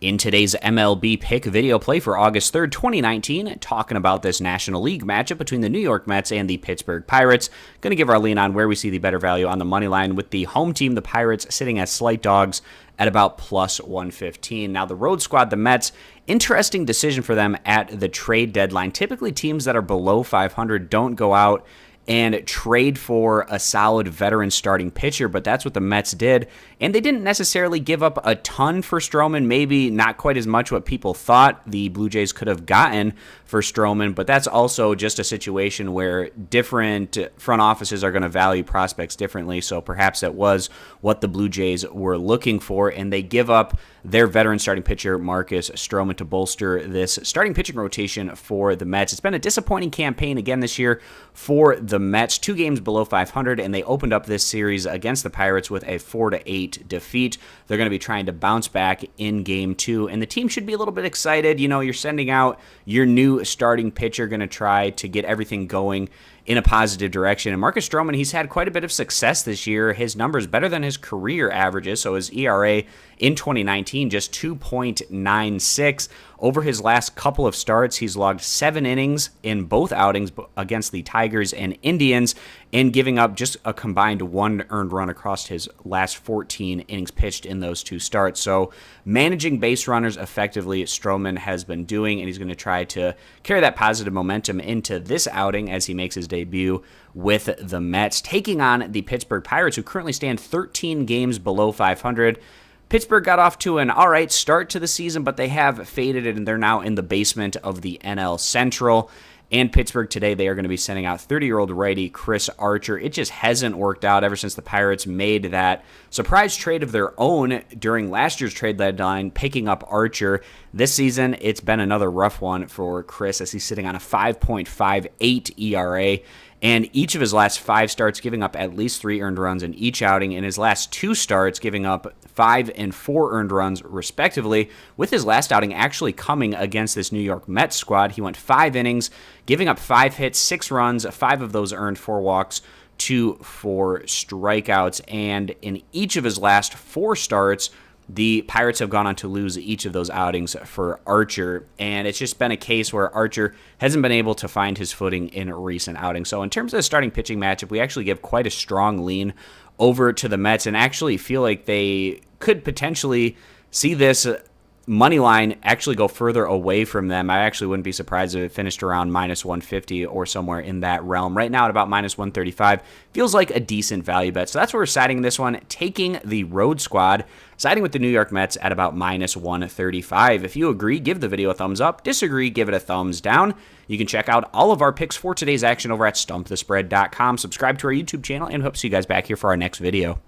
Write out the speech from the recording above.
In today's MLB pick video play for August 3rd, 2019, talking about this National League matchup between the New York Mets and the Pittsburgh Pirates. Going to give our lean on where we see the better value on the money line, with the home team, the Pirates, sitting as slight dogs at about plus 115. Now, the road squad, the Mets, interesting decision for them at the trade deadline. Typically, teams that are below 500 don't go out and trade for a solid veteran starting pitcher, but that's what the Mets did. And they didn't necessarily give up a ton for Stroman, maybe not quite as much what people thought the Blue Jays could have gotten for Stroman, but that's also just a situation where different front offices are going to value prospects differently, so perhaps that was what the Blue Jays were looking for, and they give up their veteran starting pitcher, Marcus Stroman, to bolster this starting pitching rotation for the Mets. It's been a disappointing campaign again this year for the Mets, 2 games below 500, and they opened up this series against the Pirates with a 4-8 defeat. They're going to be trying to bounce back in Game 2, and the team should be a little bit excited. You know, you're sending out your new starting pitcher, going to try to get everything going in a positive direction. And Marcus Stroman, he's had quite a bit of success this year. His numbers better than his career averages, so his ERA in 2019 just 2.96. Over his last couple of starts, he's logged 7 innings in both outings against the Tigers and Indians, and giving up just a combined 1 earned run across his last 14 innings pitched in those 2 starts. So managing base runners effectively, Stroman has been doing, and he's going to try to carry that positive momentum into this outing as he makes his debut with the Mets, taking on the Pittsburgh Pirates, who currently stand 13 games below 500. Pittsburgh got off to an all right start to the season, but they have faded, and they're now in the basement of the NL Central. And Pittsburgh today, they are going to be sending out 30-year-old righty Chris Archer. It just hasn't worked out ever since the Pirates made that surprise trade of their own during last year's trade deadline, picking up Archer. This season, it's been another rough one for Chris, as he's sitting on a 5.58 ERA. And each of his last 5 starts giving up at least 3 earned runs in each outing. In his last 2 starts giving up 5 and 4 earned runs, respectively, with his last outing actually coming against this New York Mets squad. He went 5 innings, giving up 5 hits, 6 runs, 5 of those earned, 4 walks, 2 for strikeouts. And in each of his last 4 starts, the Pirates have gone on to lose each of those outings for Archer, and it's just been a case where Archer hasn't been able to find his footing in recent outings. So in terms of the starting pitching matchup, we actually give quite a strong lean over to the Mets, and actually feel like they could potentially see this money line actually go further away from them. I actually wouldn't be surprised if it finished around minus 150 or somewhere in that realm. Right now at about minus 135 feels like a decent value bet. So that's where we're siding this one, taking the road squad, siding with the New York Mets at about minus 135. If you agree, give the video a thumbs up. Disagree, give it a thumbs down. You can check out all of our picks for today's action over at stumpthespread.com. Subscribe to our YouTube channel, and hope to see you guys back here for our next video.